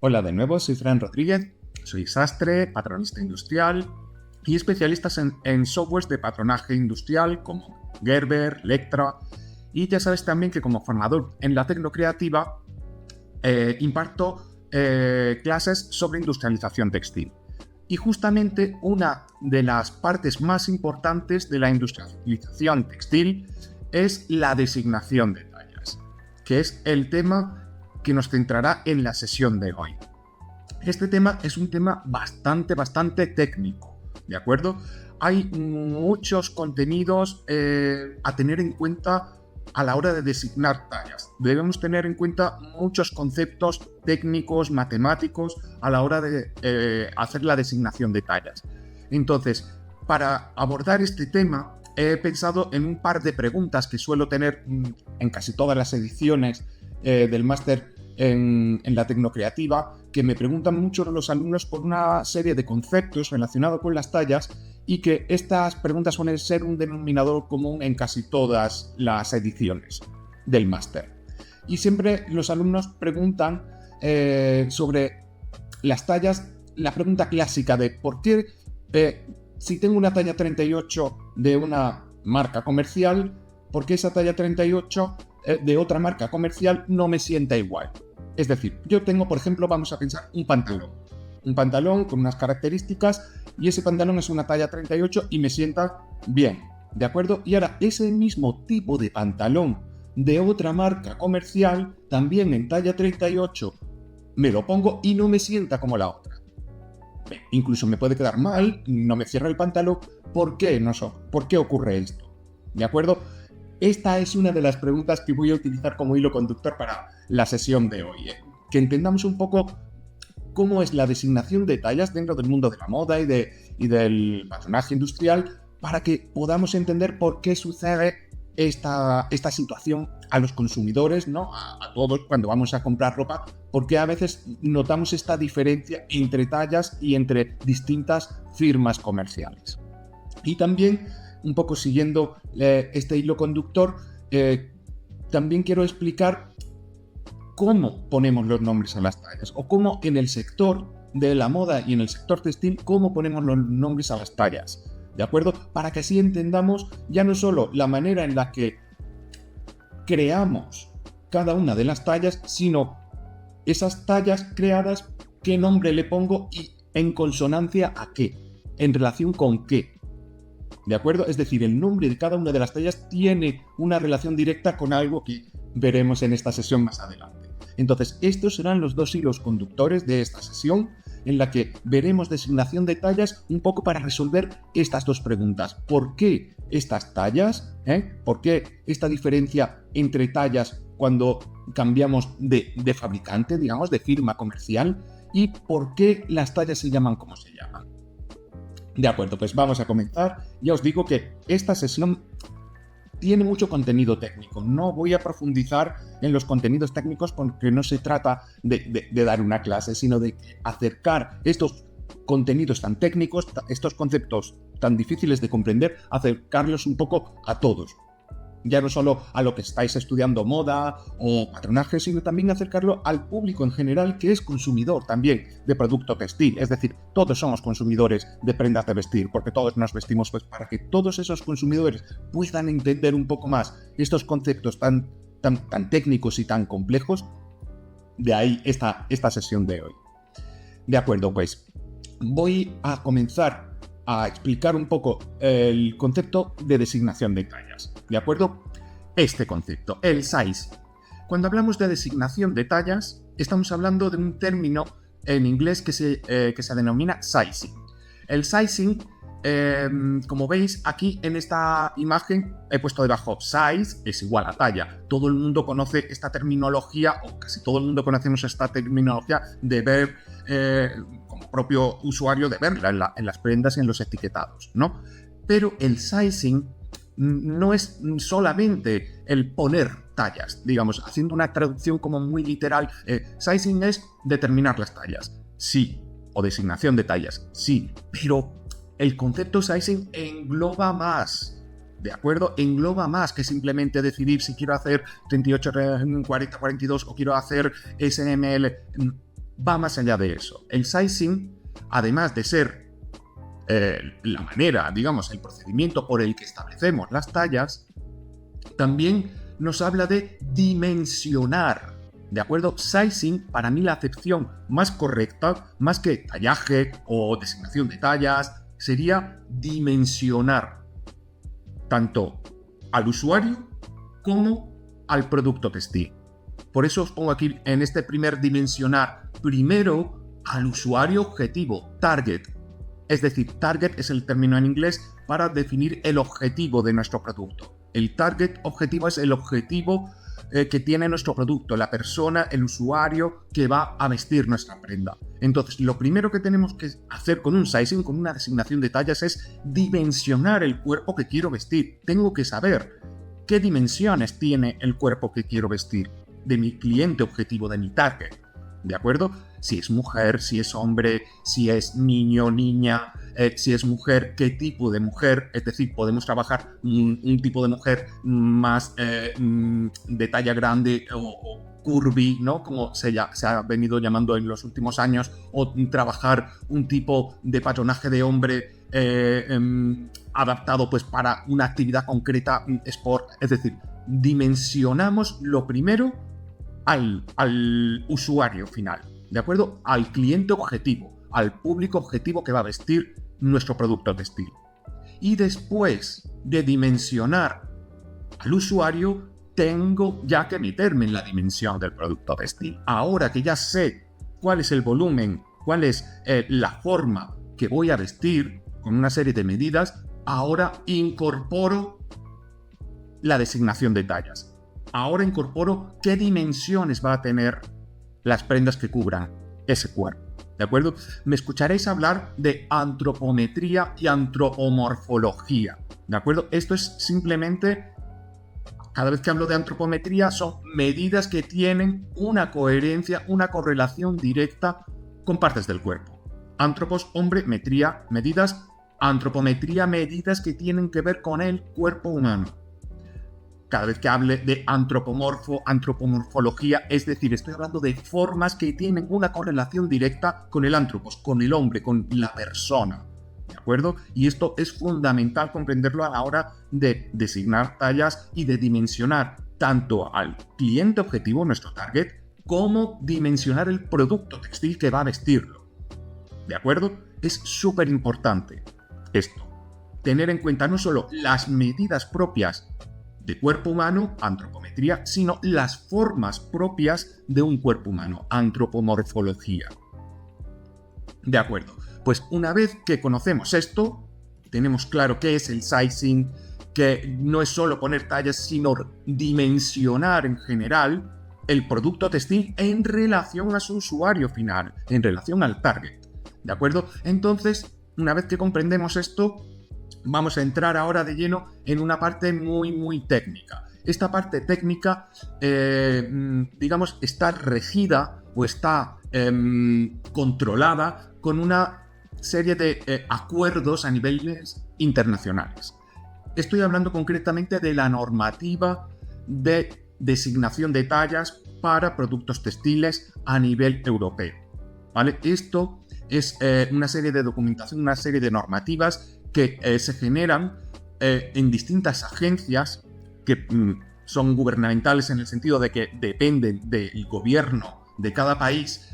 Hola de nuevo, soy Fran Rodríguez, soy sastre, patronista industrial y especialista en softwares de patronaje industrial como Gerber, Lectra, y ya sabes también que como formador en la Tecnocreativa imparto clases sobre industrialización textil. Y justamente una de las partes más importantes de la industrialización textil es la designación de tallas, que es el tema que nos centrará en la sesión de hoy. Este tema es un tema bastante técnico, ¿de acuerdo? Hay muchos contenidos a tener en cuenta a la hora de designar tallas. Debemos tener en cuenta muchos conceptos técnicos, matemáticos, a la hora de hacer la designación de tallas. Entonces, para abordar este tema, he pensado en un par de preguntas que suelo tener en casi todas las ediciones del máster en la Tecnocreativa, que me preguntan mucho los alumnos por una serie de conceptos relacionados con las tallas, y que estas preguntas suelen ser un denominador común en casi todas las ediciones del máster. Y siempre los alumnos preguntan sobre las tallas, la pregunta clásica de por qué si tengo una talla 38 de una marca comercial, ¿por qué esa talla 38 de otra marca comercial no me sienta igual? Es decir, yo tengo, por ejemplo, vamos a pensar un pantalón con unas características, y ese pantalón es una talla 38 y me sienta bien, ¿de acuerdo? Y ahora ese mismo tipo de pantalón de otra marca comercial, también en talla 38, me lo pongo y no me sienta como la otra. Incluso me puede quedar mal, no me cierra el pantalón. ¿Por qué? ¿Por qué ocurre esto? ¿De acuerdo? Esta es una de las preguntas que voy a utilizar como hilo conductor para la sesión de hoy. Que entendamos un poco cómo es la designación de tallas dentro del mundo de la moda y del patronaje industrial, para que podamos entender por qué sucede esta situación a los consumidores, ¿no? A todos cuando vamos a comprar ropa, porque a veces notamos esta diferencia entre tallas y entre distintas firmas comerciales. Y también, un poco siguiendo este hilo conductor, también quiero explicar cómo ponemos los nombres a las tallas, o cómo en el sector de la moda y en el sector textil, cómo ponemos los nombres a las tallas, ¿de acuerdo? Para que así entendamos ya no solo la manera en la que creamos cada una de las tallas, sino esas tallas creadas, qué nombre le pongo y en consonancia a qué, en relación con qué. ¿De acuerdo? Es decir, el nombre de cada una de las tallas tiene una relación directa con algo que veremos en esta sesión más adelante. Entonces, estos serán los dos hilos conductores de esta sesión, en la que veremos designación de tallas un poco para resolver estas dos preguntas. ¿Por qué estas tallas? ¿Por qué esta diferencia entre tallas cuando cambiamos de fabricante, digamos, de firma comercial? ¿Y por qué las tallas se llaman como se llaman? De acuerdo, pues vamos a comenzar. Ya os digo que esta sesión tiene mucho contenido técnico. No voy a profundizar en los contenidos técnicos porque no se trata de dar una clase, sino de acercar estos contenidos tan técnicos, estos conceptos tan difíciles de comprender, acercarlos un poco a todos. Ya no solo a lo que estáis estudiando moda o patronaje, sino también acercarlo al público en general, que es consumidor también de producto textil. Es decir, todos somos consumidores de prendas de vestir, porque todos nos vestimos, pues para que todos esos consumidores puedan entender un poco más estos conceptos tan técnicos y tan complejos. De ahí esta sesión de hoy. De acuerdo, pues voy a comenzar a explicar un poco el concepto de designación de tallas. ¿De acuerdo? Este concepto, el sizing. Cuando hablamos de designación de tallas, estamos hablando de un término en inglés que se denomina sizing. El sizing, como veis aquí en esta imagen, he puesto debajo size es igual a talla. Todo el mundo conoce esta terminología, o casi todo el mundo conocemos esta terminología de ver, como propio usuario, de verla en las prendas y en los etiquetados, ¿no? Pero el sizing no es solamente el poner tallas, digamos, haciendo una traducción como muy literal. Sizing es determinar las tallas, sí, o designación de tallas, sí, pero el concepto sizing engloba más, ¿de acuerdo? Engloba más que simplemente decidir si quiero hacer 38, 40, 42 o quiero hacer SML. va más allá de eso. El sizing, además de ser la manera, digamos, el procedimiento por el que establecemos las tallas, también nos habla de dimensionar. ¿De acuerdo? Sizing, para mí la acepción más correcta, más que tallaje o designación de tallas, sería dimensionar tanto al usuario como al producto textil. Por eso os pongo aquí en este primer dimensionar primero al usuario objetivo, target. Es decir, target es el término en inglés para definir el objetivo de nuestro producto. El target objetivo es el objetivo que tiene nuestro producto, la persona, el usuario que va a vestir nuestra prenda. Entonces, lo primero que tenemos que hacer con un sizing, con una designación de tallas, es dimensionar el cuerpo que quiero vestir. Tengo que saber qué dimensiones tiene el cuerpo que quiero vestir, de mi cliente objetivo, de mi target. ¿De acuerdo? Si es mujer, si es hombre, si es niño, niña, si es mujer, qué tipo de mujer. Es decir, podemos trabajar un tipo de mujer más de talla grande o curvy, ¿no? Como se ha venido llamando en los últimos años, o trabajar un tipo de patronaje de hombre adaptado pues para una actividad concreta, sport. Es decir, dimensionamos lo primero al usuario final, ¿de acuerdo? Al cliente objetivo, al público objetivo que va a vestir nuestro producto textil. Y después de dimensionar al usuario, tengo ya que meterme en la dimensión del producto textil. Ahora que ya sé cuál es el volumen, cuál es la forma que voy a vestir con una serie de medidas, ahora incorporo la designación de tallas. Ahora incorporo qué dimensiones va a tener las prendas que cubran ese cuerpo. ¿De acuerdo? Me escucharéis hablar de antropometría y antropomorfología. ¿De acuerdo? Esto es simplemente, cada vez que hablo de antropometría, son medidas que tienen una coherencia, una correlación directa con partes del cuerpo. Antropos, hombre, metría, medidas. Antropometría, medidas que tienen que ver con el cuerpo humano. Cada vez que hable de antropomorfología, es decir, estoy hablando de formas que tienen una correlación directa con el antropos, con el hombre, con la persona, ¿de acuerdo? Y esto es fundamental comprenderlo a la hora de designar tallas y de dimensionar tanto al cliente objetivo, nuestro target, como dimensionar el producto textil que va a vestirlo, ¿de acuerdo? Es súper importante esto, tener en cuenta no solo las medidas propias de cuerpo humano, antropometría, sino las formas propias de un cuerpo humano, antropomorfología. De acuerdo, pues una vez que conocemos esto, tenemos claro qué es el sizing, que no es solo poner tallas, sino dimensionar en general el producto textil en relación a su usuario final, en relación al target. ¿De acuerdo? Entonces, una vez que comprendemos esto, vamos a entrar ahora de lleno en una parte muy técnica. Esta parte técnica, digamos, está regida o está controlada con una serie de acuerdos a niveles internacionales. Estoy hablando concretamente de la normativa de designación de tallas para productos textiles a nivel europeo, ¿vale? Esto es una serie de documentación, una serie de normativas que se generan en distintas agencias que son gubernamentales en el sentido de que dependen del gobierno de cada país,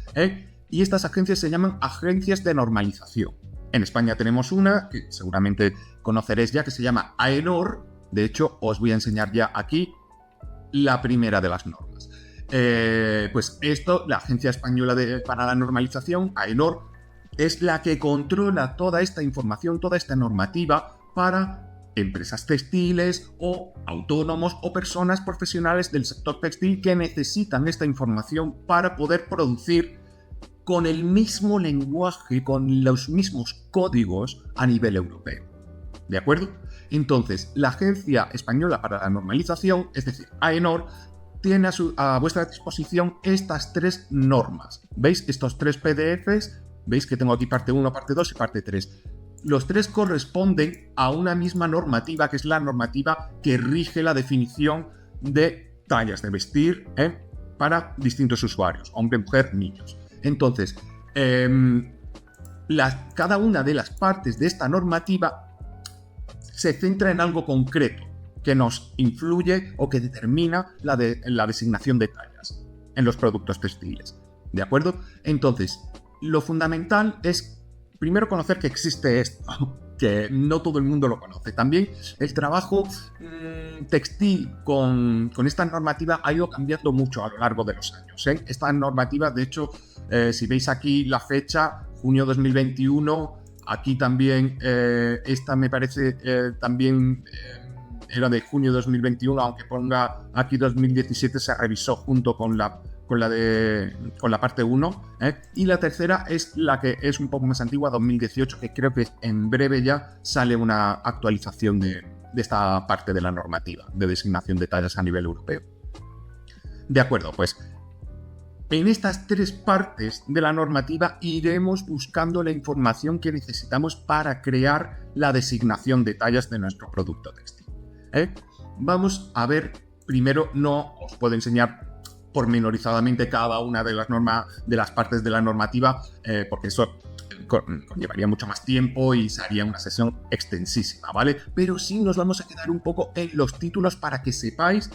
y estas agencias se llaman agencias de normalización. En España tenemos una que seguramente conoceréis ya, que se llama AENOR. De hecho, os voy a enseñar ya aquí la primera de las normas. Pues esto, la Agencia Española para la Normalización, AENOR, es la que controla toda esta información, toda esta normativa para empresas textiles o autónomos o personas profesionales del sector textil que necesitan esta información para poder producir con el mismo lenguaje, con los mismos códigos a nivel europeo. ¿De acuerdo? Entonces, la Agencia Española para la Normalización, es decir, AENOR, tiene a vuestra disposición estas tres normas. ¿Veis? Estos tres PDFs. Veis que tengo aquí parte 1, parte 2 y parte 3. Los tres corresponden a una misma normativa, que es la normativa que rige la definición de tallas de vestir para distintos usuarios, hombre, mujer, niños. Entonces, cada una de las partes de esta normativa se centra en algo concreto que nos influye o que determina la designación de tallas en los productos textiles. ¿De acuerdo? Entonces, lo fundamental es primero conocer que existe esto, que no todo el mundo lo conoce. También el trabajo textil con esta normativa ha ido cambiando mucho a lo largo de los años. Esta normativa, de hecho, si veis aquí la fecha, junio 2021, aquí también, esta me parece también era de junio 2021, aunque ponga aquí 2017, se revisó junto con la parte 1, y la tercera es la que es un poco más antigua, 2018, que creo que en breve ya sale una actualización de esta parte de la normativa de designación de tallas a nivel europeo. De acuerdo, pues en estas 3 partes de la normativa iremos buscando la información que necesitamos para crear la designación de tallas de nuestro producto textil. Vamos a ver, primero no os puedo enseñar pormenorizadamente cada una de las partes de la normativa, porque eso conllevaría mucho más tiempo y sería una sesión extensísima, ¿vale? Pero sí nos vamos a quedar un poco en los títulos para que sepáis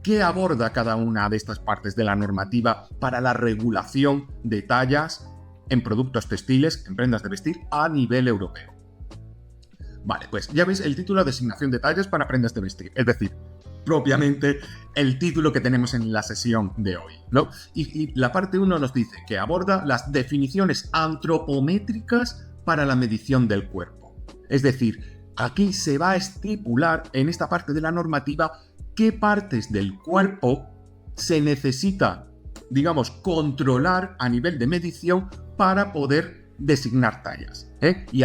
qué aborda cada una de estas partes de la normativa para la regulación de tallas en productos textiles, en prendas de vestir a nivel europeo. Vale, pues ya veis el título, designación de tallas para prendas de vestir, es decir, propiamente el título que tenemos en la sesión de hoy, ¿no? Y la parte 1 nos dice que aborda las definiciones antropométricas para la medición del cuerpo. Es decir, aquí se va a estipular en esta parte de la normativa qué partes del cuerpo se necesita, digamos, controlar a nivel de medición para poder designar tallas. Y aquí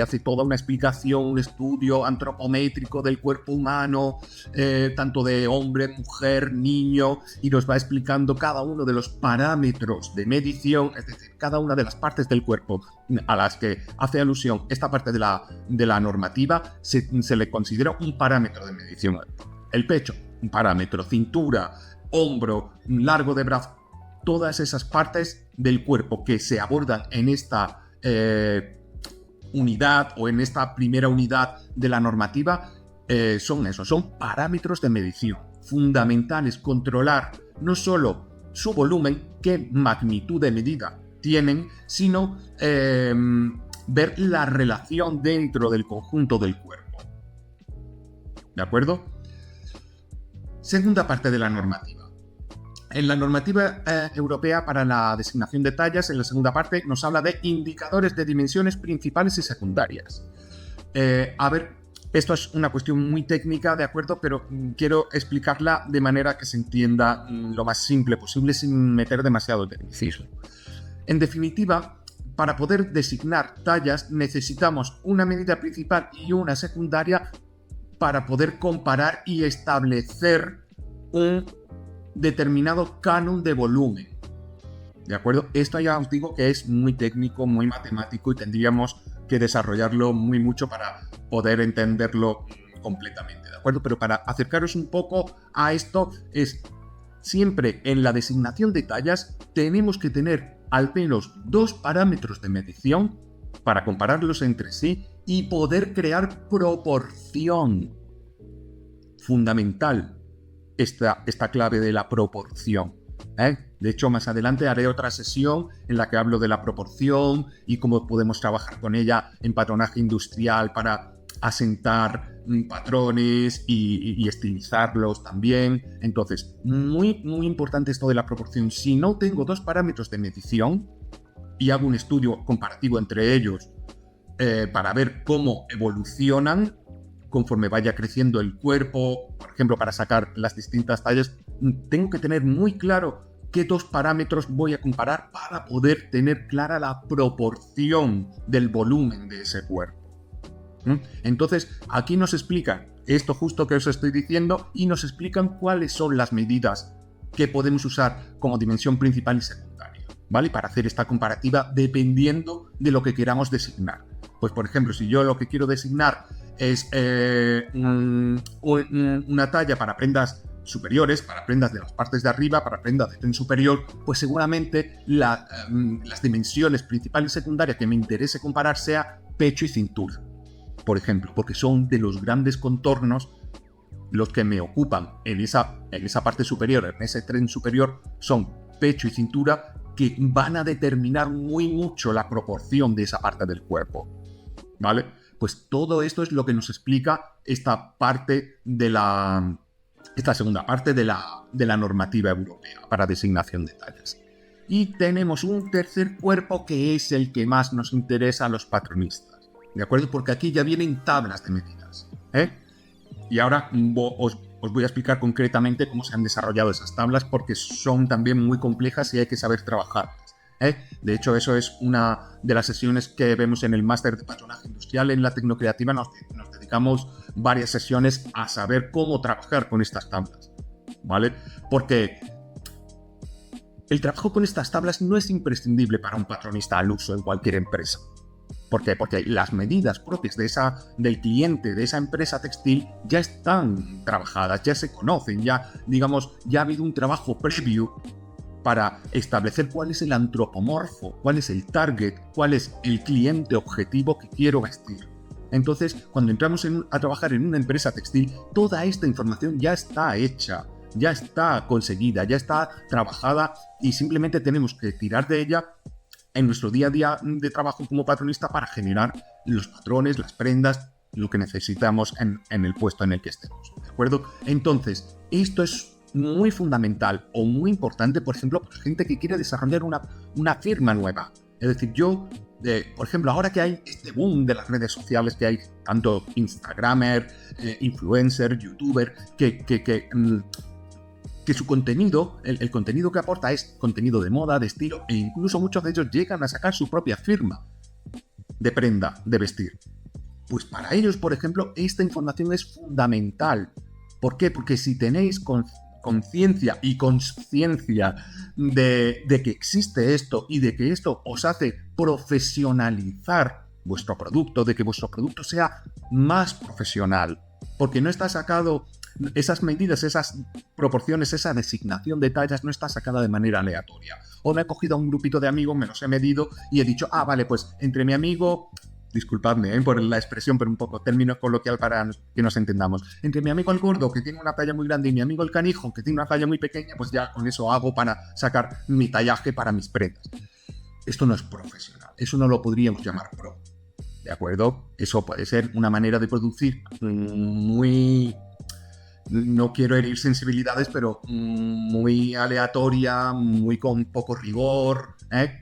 hace toda una explicación, un estudio antropométrico del cuerpo humano, tanto de hombre, mujer, niño, y nos va explicando cada uno de los parámetros de medición, es decir, cada una de las partes del cuerpo a las que hace alusión esta parte de la normativa se le considera un parámetro de medición. El pecho, un parámetro, cintura, hombro, largo de brazo, todas esas partes del cuerpo que se abordan en esta unidad o en esta primera unidad de la normativa son parámetros de medición fundamentales. Controlar no solo su volumen, qué magnitud de medida tienen, sino ver la relación dentro del conjunto del cuerpo. ¿De acuerdo? Segunda parte de la normativa. En la normativa europea para la designación de tallas, en la segunda parte, nos habla de indicadores de dimensiones principales y secundarias. A ver, esto es una cuestión muy técnica, ¿de acuerdo? Pero quiero explicarla de manera que se entienda lo más simple posible sin meter demasiado tecnicismo. En definitiva, para poder designar tallas necesitamos una medida principal y una secundaria para poder comparar y establecer un determinado canon de volumen. ¿De acuerdo? Esto ya os digo que es muy técnico, muy matemático y tendríamos que desarrollarlo mucho para poder entenderlo completamente, ¿de acuerdo? Pero para acercaros un poco a esto, es siempre en la designación de tallas tenemos que tener al menos 2 parámetros de medición para compararlos entre sí y poder crear proporción. Fundamental esta clave de la proporción. De hecho, más adelante haré otra sesión en la que hablo de la proporción y cómo podemos trabajar con ella en patronaje industrial para asentar patrones y estilizarlos también. Entonces, muy importante esto de la proporción. Si no tengo 2 parámetros de medición y hago un estudio comparativo entre ellos para ver cómo evolucionan conforme vaya creciendo el cuerpo, por ejemplo, para sacar las distintas tallas, tengo que tener muy claro qué 2 parámetros voy a comparar para poder tener clara la proporción del volumen de ese cuerpo. Entonces, aquí nos explican esto justo que os estoy diciendo y nos explican cuáles son las medidas que podemos usar como dimensión principal y secundaria, ¿vale? Para hacer esta comparativa dependiendo de lo que queramos designar. Pues, por ejemplo, si yo lo que quiero designar es una talla para prendas superiores, para prendas de las partes de arriba, para prendas de tren superior, pues seguramente las dimensiones principal y secundaria que me interese comparar sea pecho y cintura, por ejemplo, porque son de los grandes contornos los que me ocupan en esa parte superior, en ese tren superior, son pecho y cintura, que van a determinar muy mucho la proporción de esa parte del cuerpo, ¿vale? Pues todo esto es lo que nos explica esta segunda parte de la normativa europea para designación de tallas. Y tenemos un tercer cuerpo que es el que más nos interesa a los patronistas, ¿de acuerdo? Porque aquí ya vienen tablas de medidas, Y ahora os voy a explicar concretamente cómo se han desarrollado esas tablas, porque son también muy complejas y hay que saber trabajarlas. De hecho, eso es una de las sesiones que vemos en el máster de patronaje industrial en la Tecnocreativa. Nos dedicamos varias sesiones a saber cómo trabajar con estas tablas, ¿vale? Porque el trabajo con estas tablas no es imprescindible para un patronista al uso en cualquier empresa. ¿Por qué? Porque las medidas propias del cliente de esa empresa textil ya están trabajadas, ya se conocen, ya ha habido un trabajo previo para establecer cuál es el antropomorfo, cuál es el target, cuál es el cliente objetivo que quiero vestir. Entonces, cuando entramos a trabajar en una empresa textil, toda esta información ya está hecha, ya está conseguida, ya está trabajada y simplemente tenemos que tirar de ella en nuestro día a día de trabajo como patronista para generar los patrones, las prendas, lo que necesitamos en el puesto en el que estemos, ¿de acuerdo? Entonces, esto es muy fundamental o muy importante, por ejemplo, para gente que quiere desarrollar una firma nueva. Es decir, por ejemplo, ahora que hay este boom de las redes sociales, que hay tanto Instagramer, influencer, youtuber, que su contenido, el contenido que aporta es contenido de moda, de estilo, e incluso muchos de ellos llegan a sacar su propia firma de prenda, de vestir. Pues para ellos, por ejemplo, esta información es fundamental. ¿Por qué? Porque si tenéis conciencia y consciencia de que existe esto y de que esto os hace profesionalizar vuestro producto, de que vuestro producto sea más profesional, porque no está sacado. Esas medidas, esas proporciones, esa designación de tallas no está sacada de manera aleatoria. O me he cogido a un grupito de amigos, me los he medido y he dicho, vale, pues entre mi amigo, disculpadme por la expresión, pero un poco término coloquial para que nos entendamos, entre mi amigo el gordo, que tiene una talla muy grande, y mi amigo el canijo, que tiene una talla muy pequeña, pues ya con eso hago para sacar mi tallaje para mis prendas. Esto no es profesional, eso no lo podríamos llamar pro, ¿de acuerdo? Eso puede ser una manera de producir muy... No quiero herir sensibilidades, pero muy aleatoria, muy con poco rigor.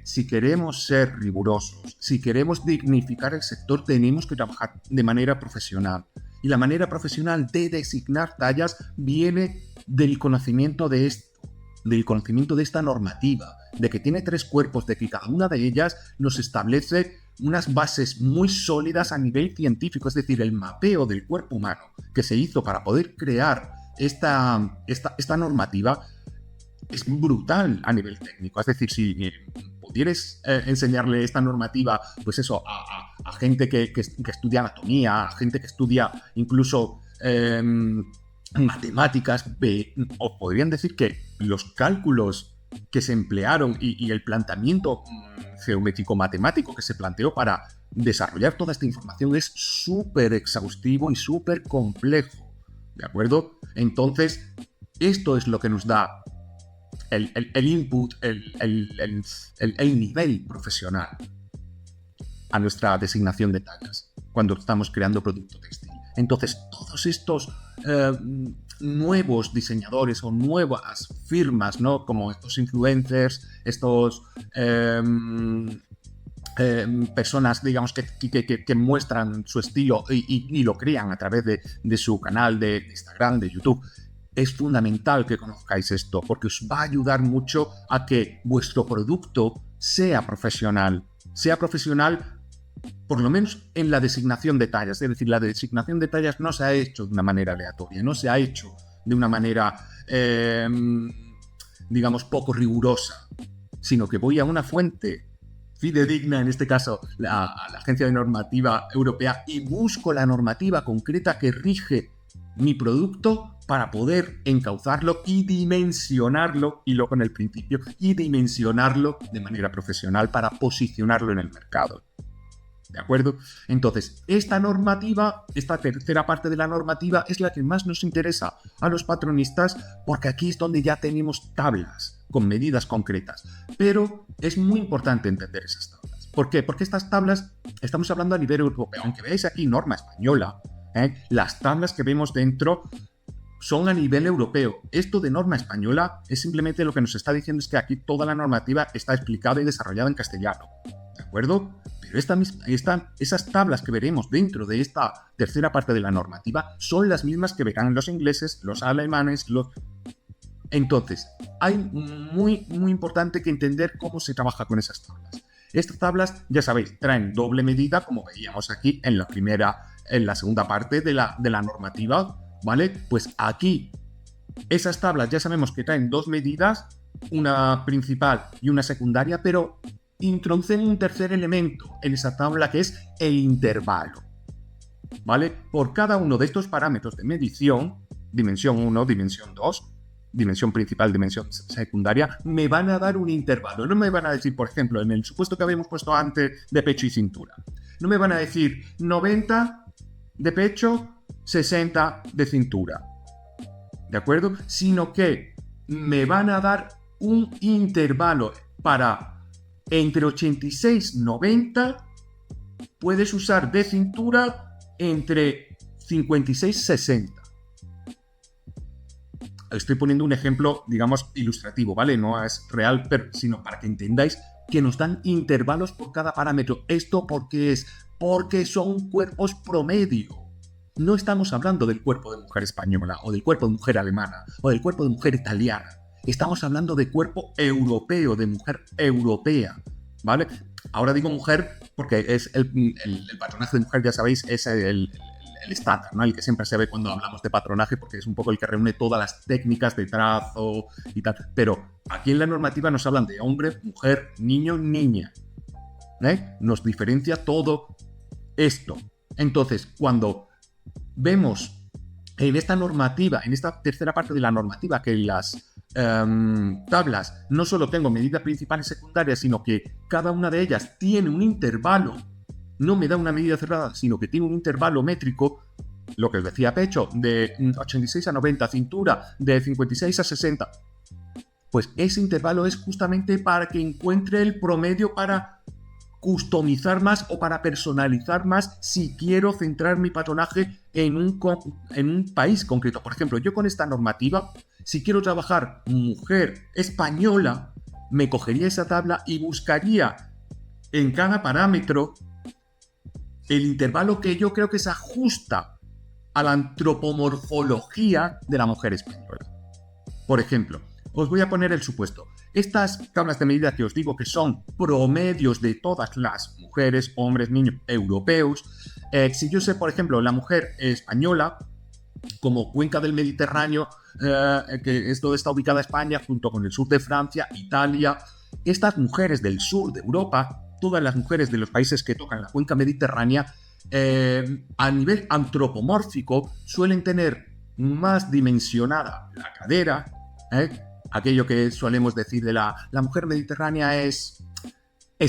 Si queremos ser rigurosos, si queremos dignificar el sector, tenemos que trabajar de manera profesional. Y la manera profesional de designar tallas viene del conocimiento de esto, del conocimiento de esta normativa, de que tiene 3 cuerpos, de que cada una de ellas nos establece unas bases muy sólidas a nivel científico, es decir, el mapeo del cuerpo humano que se hizo para poder crear esta normativa es brutal a nivel técnico. Es decir, si pudieras enseñarle esta normativa, pues eso, a gente que estudia anatomía, a gente que estudia incluso matemáticas, os podrían decir que los cálculos que se emplearon y el planteamiento geométrico-matemático que se planteó para desarrollar toda esta información es súper exhaustivo y súper complejo, ¿de acuerdo? Entonces, esto es lo que nos da el input, el nivel profesional a nuestra designación de tallas cuando estamos creando producto textil. Entonces, todos estos nuevos diseñadores o nuevas firmas, ¿no? Como estos influencers, estos personas, digamos, que muestran su estilo y lo crean a través de su canal de Instagram, de YouTube. Es fundamental que conozcáis esto porque os va a ayudar mucho a que vuestro producto sea profesional por lo menos en la designación de tallas. Es decir, la designación de tallas no se ha hecho de una manera aleatoria, no se ha hecho de una manera, digamos, poco rigurosa, sino que voy a una fuente fidedigna, en este caso a la Agencia de Normativa Europea, y busco la normativa concreta que rige mi producto para poder encauzarlo y dimensionarlo, y luego en el principio, y dimensionarlo de manera profesional para posicionarlo en el mercado. ¿De acuerdo? Entonces, esta normativa, esta tercera parte de la normativa es la que más nos interesa a los patronistas, porque aquí es donde ya tenemos tablas con medidas concretas. Pero es muy importante entender esas tablas. ¿Por qué? Porque estas tablas, estamos hablando a nivel europeo, aunque veáis aquí norma española, las tablas que vemos dentro son a nivel europeo. Esto de norma española es simplemente lo que nos está diciendo es que aquí toda la normativa está explicada y desarrollada en castellano. ¿De acuerdo? Pero esas tablas que veremos dentro de esta tercera parte de la normativa son las mismas que verán los ingleses, los alemanes, Entonces, hay muy importante que entender cómo se trabaja con esas tablas. Estas tablas, ya sabéis, traen doble medida, como veíamos aquí en la segunda parte de la normativa, ¿vale? Pues aquí, esas tablas ya sabemos que traen dos medidas, una principal y una secundaria, pero introducen un tercer elemento en esa tabla que es el intervalo, ¿vale? Por cada uno de estos parámetros de medición, dimensión 1, dimensión 2, dimensión principal, dimensión secundaria, me van a dar un intervalo. No me van a decir, por ejemplo, en el supuesto que habíamos puesto antes de pecho y cintura, no me van a decir 90 de pecho, 60 de cintura, ¿de acuerdo? Sino que me van a dar un intervalo para entre 86 y 90, puedes usar de cintura entre 56 y 60. Estoy poniendo un ejemplo, digamos, ilustrativo, ¿vale? No es real, sino para que entendáis que nos dan intervalos por cada parámetro. ¿Esto por qué es? Porque son cuerpos promedio. No estamos hablando del cuerpo de mujer española, o del cuerpo de mujer alemana, o del cuerpo de mujer italiana. Estamos hablando de cuerpo europeo, de mujer europea, ¿vale? Ahora digo mujer porque es el patronaje de mujer, ya sabéis, es el estándar, ¿no? El que siempre se ve cuando hablamos de patronaje, porque es un poco el que reúne todas las técnicas de trazo y tal. Pero aquí en la normativa nos hablan de hombre, mujer, niño, niña, Nos diferencia todo esto. Entonces, cuando vemos en esta normativa, en esta tercera parte de la normativa, que las tablas no solo tengo medidas principales y secundarias, sino que cada una de ellas tiene un intervalo, no me da una medida cerrada, sino que tiene un intervalo métrico, lo que os decía, pecho de 86 a 90, cintura de 56 a 60, pues ese intervalo es justamente para que encuentre el promedio para customizar más o para personalizar más si quiero centrar mi patronaje en un país concreto. Por ejemplo, yo con esta normativa, si quiero trabajar mujer española, me cogería esa tabla y buscaría en cada parámetro el intervalo que yo creo que se ajusta a la antropomorfología de la mujer española. Por ejemplo, os voy a poner el supuesto. Estas tablas de medida que os digo que son promedios de todas las mujeres, hombres, niños europeos. Si yo sé, por ejemplo, la mujer española, como cuenca del Mediterráneo, que es donde está ubicada España, junto con el sur de Francia, Italia, estas mujeres del sur de Europa, todas las mujeres de los países que tocan la cuenca mediterránea, a nivel antropomórfico, suelen tener más dimensionada la cadera, aquello que solemos decir de la mujer mediterránea es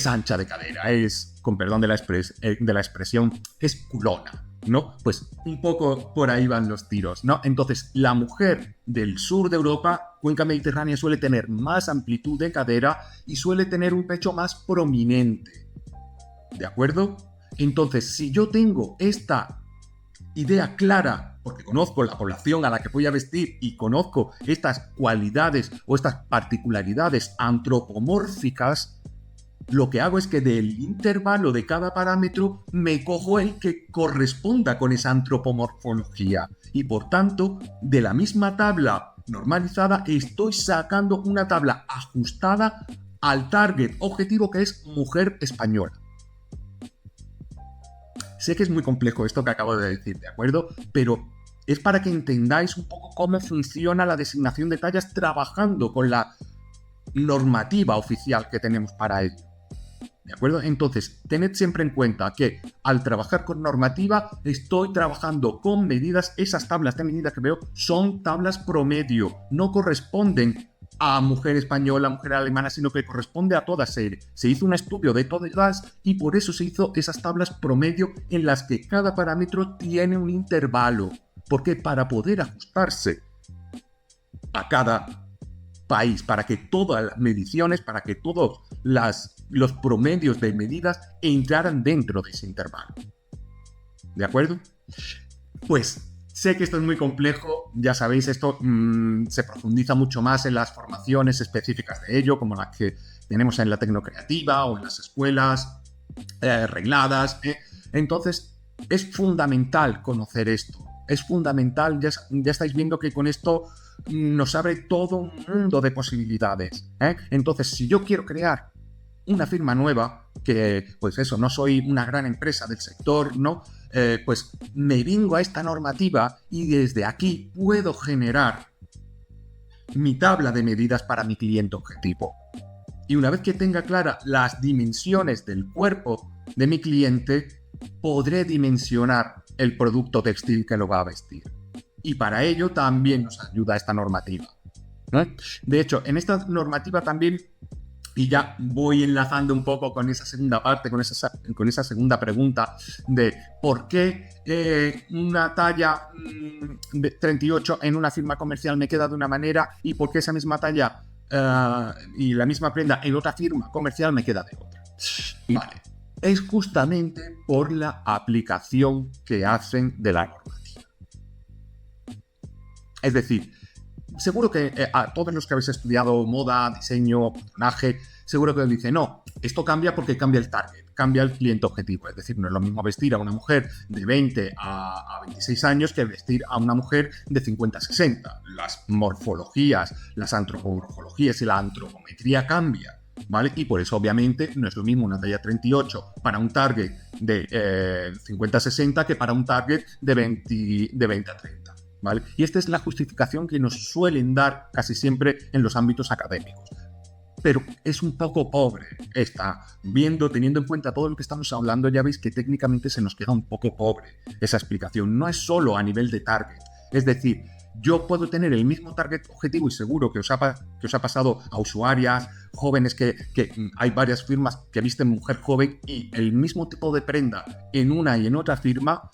ancha de cadera, es, con perdón de la expresión, es culona, ¿no? Pues un poco por ahí van los tiros, ¿no? Entonces, la mujer del sur de Europa, cuenca mediterránea, suele tener más amplitud de cadera y suele tener un pecho más prominente, ¿de acuerdo? Entonces, si yo tengo esta idea clara, porque conozco la población a la que voy a vestir y conozco estas cualidades o estas particularidades antropomórficas, lo que hago es que del intervalo de cada parámetro me cojo el que corresponda con esa antropomorfología y por tanto de la misma tabla normalizada estoy sacando una tabla ajustada al target objetivo que es mujer española. Sé que es muy complejo esto que acabo de decir, ¿de acuerdo? Pero es para que entendáis un poco cómo funciona la designación de tallas trabajando con la normativa oficial que tenemos para ello. ¿De acuerdo? Entonces, tened siempre en cuenta que al trabajar con normativa, estoy trabajando con medidas. Esas tablas de medidas que veo son tablas promedio, no corresponden a mujer española, mujer alemana, sino que corresponde a todas. Se hizo un estudio de todas y por eso se hizo esas tablas promedio en las que cada parámetro tiene un intervalo. Porque para poder ajustarse a cada país, para que todas las mediciones, para que todos los promedios de medidas entraran dentro de ese intervalo. ¿De acuerdo? Pues sé que esto es muy complejo, ya sabéis, esto se profundiza mucho más en las formaciones específicas de ello, como las que tenemos en la tecnocreativa o en las escuelas regladas. Entonces, es fundamental conocer esto. Es fundamental, ya estáis viendo que con esto nos abre todo un mundo de posibilidades. Entonces, si yo quiero crear una firma nueva, que pues eso, no soy una gran empresa del sector, ¿no? Pues me vengo a esta normativa y desde aquí puedo generar mi tabla de medidas para mi cliente objetivo. Y una vez que tenga claras las dimensiones del cuerpo de mi cliente, podré dimensionar el producto textil que lo va a vestir. Y para ello también nos ayuda esta normativa, ¿no? De hecho, en esta normativa también, y ya voy enlazando un poco con esa segunda parte, con esa segunda pregunta de por qué una talla de 38 en una firma comercial me queda de una manera y por qué esa misma talla y la misma prenda en otra firma comercial me queda de otra. Vale. Es justamente por la aplicación que hacen de la normativa. Es decir, seguro que a todos los que habéis estudiado moda, diseño, patronaje, seguro que os dicen, no, esto cambia porque cambia el target, cambia el cliente objetivo. Es decir, no es lo mismo vestir a una mujer de 20 a 26 años que vestir a una mujer de 50 a 60. Las morfologías, las antropomorfologías y la antropometría cambian, ¿vale? Y por eso, obviamente, no es lo mismo una talla 38 para un target de 50 a 60 que para un target de 20 a 30. ¿Vale? Y esta es la justificación que nos suelen dar casi siempre en los ámbitos académicos. Pero es un poco pobre teniendo en cuenta todo lo que estamos hablando, ya veis que técnicamente se nos queda un poco pobre esa explicación. No es solo a nivel de target. Es decir, yo puedo tener el mismo target objetivo y seguro que os ha pasado a usuarias jóvenes que hay varias firmas que visten mujer joven y el mismo tipo de prenda en una y en otra firma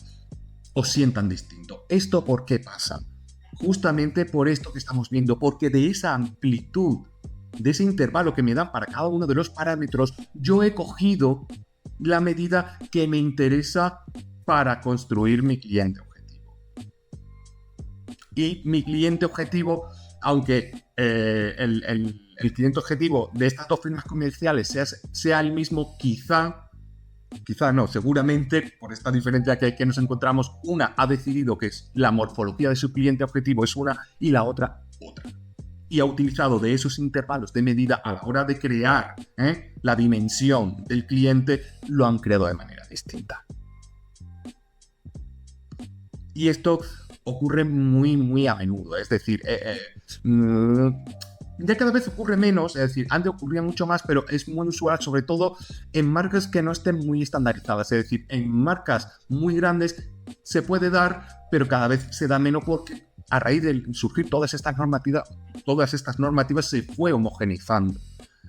os sientan distinto. ¿Esto por qué pasa? Justamente por esto que estamos viendo, porque de esa amplitud, de ese intervalo que me dan para cada uno de los parámetros, yo he cogido la medida que me interesa para construir mi cliente objetivo. Y mi cliente objetivo, aunque el cliente objetivo de estas dos firmas comerciales sea el mismo, quizá no, seguramente por esta diferencia que nos encontramos, una ha decidido que es la morfología de su cliente objetivo es una y la otra. Y ha utilizado de esos intervalos de medida a la hora de crear la dimensión del cliente, lo han creado de manera distinta. Y esto ocurre muy, muy a menudo, es decir, ya cada vez ocurre menos, es decir, antes ocurría mucho más, pero es muy usual, sobre todo en marcas que no estén muy estandarizadas. Es decir, en marcas muy grandes se puede dar, pero cada vez se da menos porque a raíz de surgir todas estas normativas se fue homogeneizando,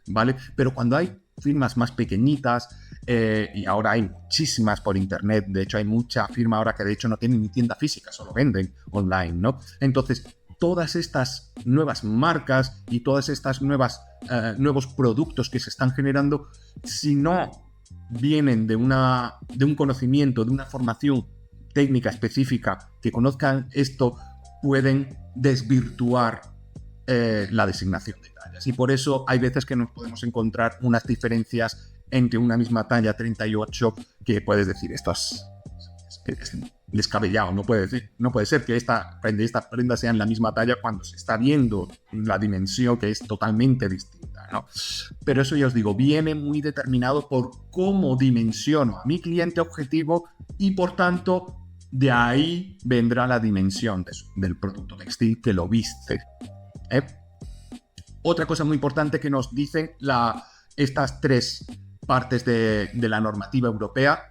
¿vale? Pero cuando hay firmas más pequeñitas, y ahora hay muchísimas por internet, de hecho hay mucha firma ahora que de hecho no tienen ni tienda física, solo venden online, ¿no? Entonces, todas estas nuevas marcas y todas estas nuevos productos que se están generando, si no vienen de un conocimiento, de una formación técnica específica que conozcan esto, pueden desvirtuar la designación de tallas. Y por eso hay veces que nos podemos encontrar unas diferencias entre una misma talla 38 que puedes decir, esto es descabellado, no puede ser que esta prenda sea en la misma talla cuando se está viendo la dimensión que es totalmente distinta, ¿no? Pero eso ya os digo, viene muy determinado por cómo dimensiono a mi cliente objetivo y por tanto de ahí vendrá la dimensión del producto textil que lo viste. Otra cosa muy importante que nos dicen estas tres partes de la normativa europea.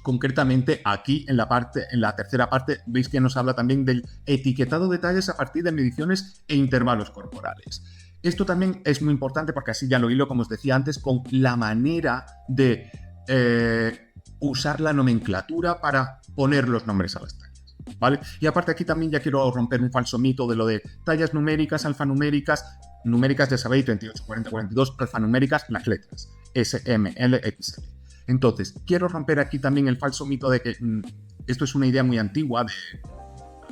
Concretamente, aquí en la tercera parte, veis que nos habla también del etiquetado de tallas a partir de mediciones e intervalos corporales. Esto también es muy importante porque así ya lo hilo, como os decía antes, con la manera de usar la nomenclatura para poner los nombres a las tallas, ¿vale? Y aparte aquí también ya quiero romper un falso mito de lo de tallas numéricas, alfanuméricas. Numéricas ya sabéis, 38, 40, 42, alfanuméricas, las letras, S, M, L, XL. Entonces, quiero romper aquí también el falso mito de que esto es una idea muy antigua,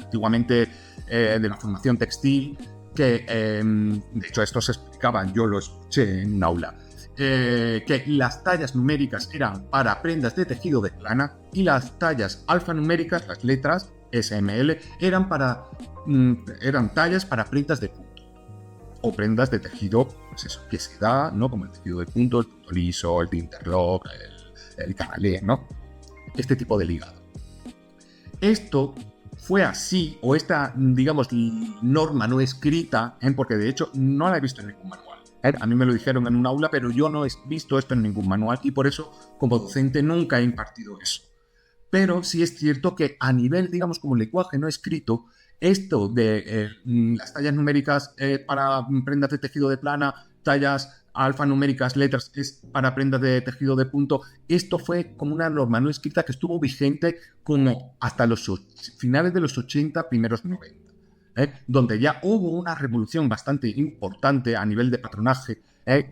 antiguamente de la formación textil, que de hecho esto se explicaba, yo lo escuché en un aula, que las tallas numéricas eran para prendas de tejido de lana y las tallas alfanuméricas, las letras SML, eran tallas para prendas de punto o prendas de tejido, pues eso, que se da, ¿no? Como el tejido de punto, el punto liso, el interlock, el canalé, ¿no? Este tipo de ligado. Esto fue así, o esta, digamos, norma no escrita, porque de hecho no la he visto en ningún manual. A mí me lo dijeron en un aula, pero yo no he visto esto en ningún manual y por eso, como docente, nunca he impartido eso. Pero sí es cierto que a nivel, digamos, como lenguaje no escrito, esto de las tallas numéricas para prendas de tejido de plana, tallas alfanuméricas, letras, es para prendas de tejido de punto, esto fue como una norma no escrita que estuvo vigente como hasta los finales de los 80, primeros 90. Donde ya hubo una revolución bastante importante a nivel de patronaje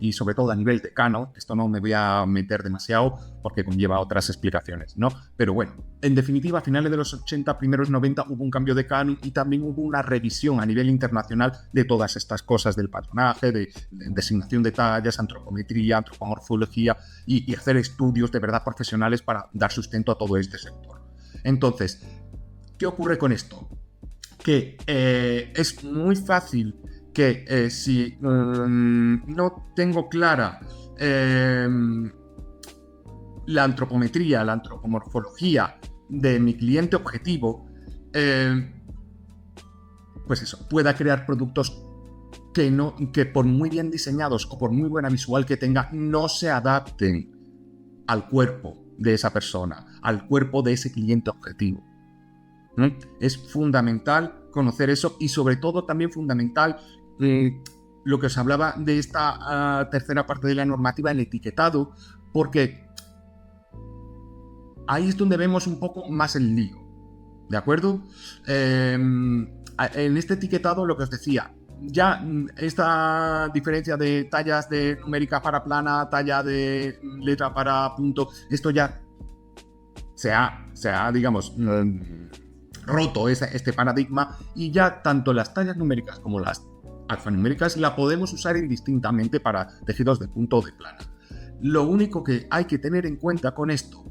y sobre todo a nivel decano. Esto no me voy a meter demasiado porque conlleva otras explicaciones, ¿no? Pero bueno, en definitiva, a finales de los 80, primeros 90 hubo un cambio de canon y también hubo una revisión a nivel internacional de todas estas cosas del patronaje, de designación de tallas, antropometría, antropomorfología y hacer estudios de verdad profesionales para dar sustento a todo este sector. Entonces, ¿qué ocurre con esto? Que es muy fácil que si no tengo clara la antropometría, la antropomorfología de mi cliente objetivo, pues eso, pueda crear productos que por muy bien diseñados o por muy buena visual que tenga, no se adapten al cuerpo de esa persona, al cuerpo de ese cliente objetivo. Es fundamental conocer eso y sobre todo también fundamental lo que os hablaba de esta tercera parte de la normativa, el etiquetado, porque ahí es donde vemos un poco más el lío, ¿de acuerdo? En este etiquetado, lo que os decía, ya esta diferencia de tallas de numérica para plana, talla de letra para punto, esto ya se ha digamos, roto este paradigma y ya tanto las tallas numéricas como las alfanuméricas la podemos usar indistintamente para tejidos de punto o de plana. Lo único que hay que tener en cuenta con esto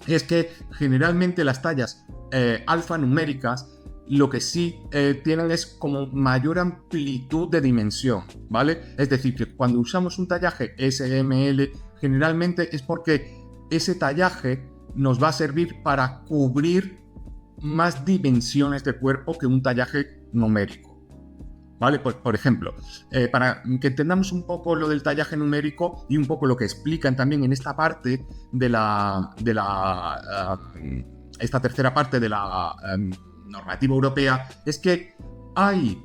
es que generalmente las tallas alfanuméricas lo que sí tienen es como mayor amplitud de dimensión, ¿vale? Es decir, que cuando usamos un tallaje SML generalmente es porque ese tallaje nos va a servir para cubrir más dimensiones de cuerpo que un tallaje numérico, ¿vale? Por ejemplo, para que entendamos un poco lo del tallaje numérico y un poco lo que explican también en esta parte de esta tercera parte de la normativa europea, es que hay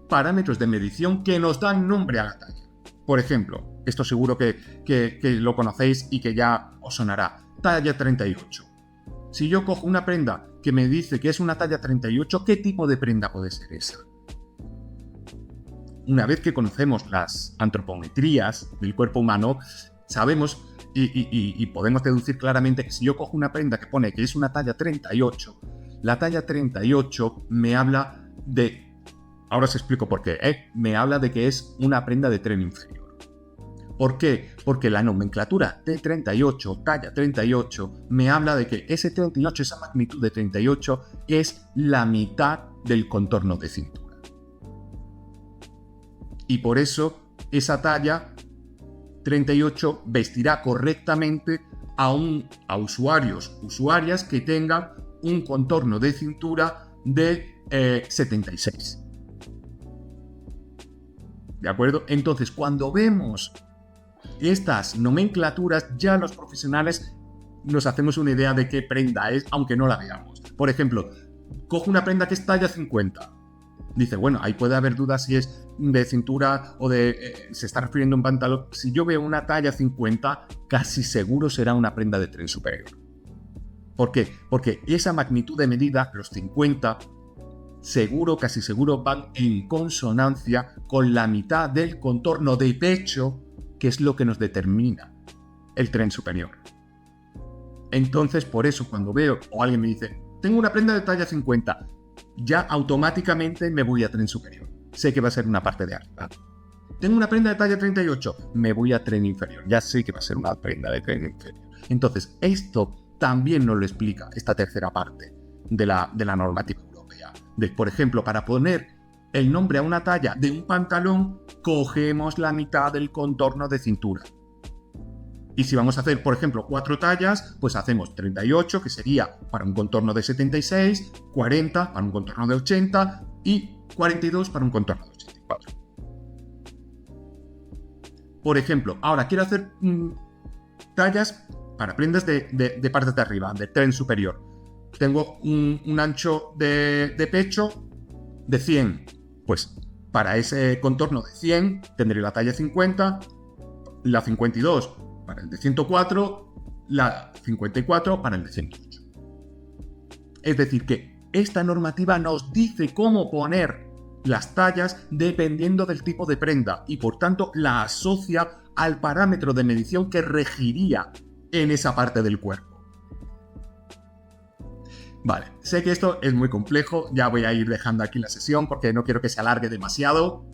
parámetros de medición que nos dan nombre a la talla. Por ejemplo, esto seguro que lo conocéis y que ya os sonará, talla 38. Si yo cojo una prenda que me dice que es una talla 38, ¿qué tipo de prenda puede ser esa? Una vez que conocemos las antropometrías del cuerpo humano, sabemos y podemos deducir claramente que si yo cojo una prenda que pone que es una talla 38, la talla 38 me habla de... Ahora os explico por qué, me habla de que es una prenda de tren inferior. ¿Por qué? Porque la nomenclatura T38, talla 38, me habla de que ese 38, esa magnitud de 38, es la mitad del contorno de cintura. Y por eso esa talla 38 vestirá correctamente a usuarias que tengan un contorno de cintura de 76. ¿De acuerdo? Entonces, cuando vemos estas nomenclaturas ya los profesionales nos hacemos una idea de qué prenda es, aunque no la veamos. Por ejemplo, cojo una prenda que es talla 50. Dice, bueno, ahí puede haber dudas si es de cintura o se está refiriendo a un pantalón. Si yo veo una talla 50, casi seguro será una prenda de tren superior. ¿Por qué? Porque esa magnitud de medida, los 50, casi seguro van en consonancia con la mitad del contorno de pecho, que es lo que nos determina el tren superior. Entonces, por eso, cuando veo o alguien me dice, tengo una prenda de talla 50, ya automáticamente me voy a tren superior. Sé que va a ser una parte de arriba. Tengo una prenda de talla 38, me voy a tren inferior. Ya sé que va a ser una prenda de tren inferior. Entonces, esto también nos lo explica esta tercera parte de la normativa europea. Por ejemplo, para poner el nombre a una talla de un pantalón, cogemos la mitad del contorno de cintura. Y si vamos a hacer, por ejemplo, 4 tallas, pues hacemos 38, que sería para un contorno de 76, 40 para un contorno de 80 y 42 para un contorno de 84. Por ejemplo, ahora quiero hacer tallas para prendas de partes de arriba, de tren superior. Tengo un ancho de pecho de 100. Pues para ese contorno de 100 tendré la talla 50, la 52 para el de 104, la 54 para el de 108. Es decir, que esta normativa nos dice cómo poner las tallas dependiendo del tipo de prenda y por tanto la asocia al parámetro de medición que regiría en esa parte del cuerpo. Vale, sé que esto es muy complejo, ya voy a ir dejando aquí la sesión porque no quiero que se alargue demasiado,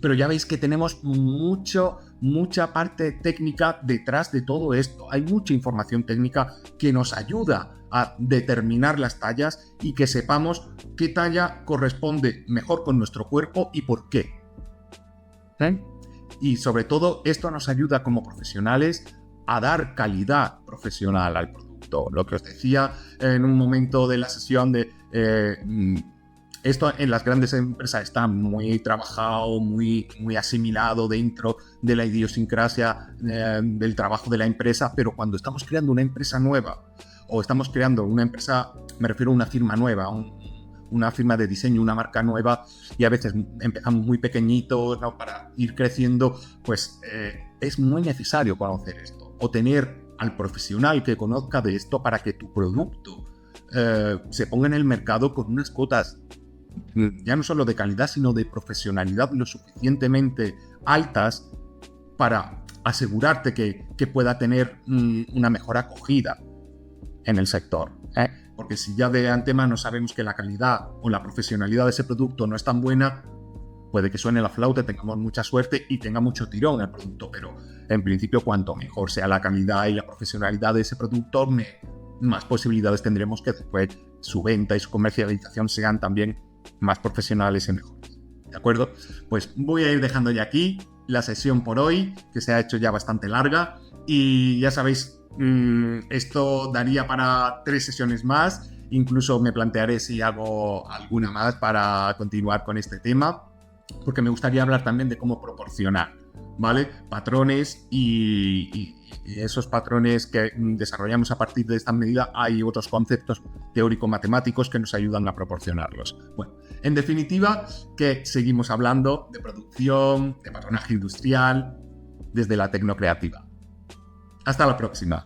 pero ya veis que tenemos mucha parte técnica detrás de todo esto. Hay mucha información técnica que nos ayuda a determinar las tallas y que sepamos qué talla corresponde mejor con nuestro cuerpo y por qué. ¿Sí? Y sobre todo esto nos ayuda como profesionales a dar calidad profesional al producto. Lo que os decía en un momento de la sesión de... esto en las grandes empresas está muy trabajado, muy asimilado dentro de la idiosincrasia del trabajo de la empresa, pero cuando estamos creando una empresa nueva o estamos creando una empresa, me refiero a una firma nueva, una firma de diseño, una marca nueva, y a veces empezamos muy pequeñitos, ¿no? Para ir creciendo, pues es muy necesario conocer esto o tener al profesional que conozca de esto para que tu producto se ponga en el mercado con unas cotas ya no solo de calidad, sino de profesionalidad lo suficientemente altas para asegurarte que pueda tener una mejor acogida en el sector. Porque si ya de antemano sabemos que la calidad o la profesionalidad de ese producto no es tan buena, puede que suene la flauta, tengamos mucha suerte y tenga mucho tirón el producto, pero en principio cuanto mejor sea la calidad y la profesionalidad de ese producto, más posibilidades tendremos que después su venta y su comercialización sean también más profesionales y mejores. ¿De acuerdo? Pues voy a ir dejando ya aquí la sesión por hoy, que se ha hecho ya bastante larga, y ya sabéis, esto daría para 3 sesiones más, incluso me plantearé si hago alguna más para continuar con este tema, porque me gustaría hablar también de cómo proporcionar, ¿vale? Patrones y esos patrones que desarrollamos a partir de esta medida, hay otros conceptos teórico-matemáticos que nos ayudan a proporcionarlos. Bueno, en definitiva, que seguimos hablando de producción, de patronaje industrial, desde la tecnocreativa. Hasta la próxima.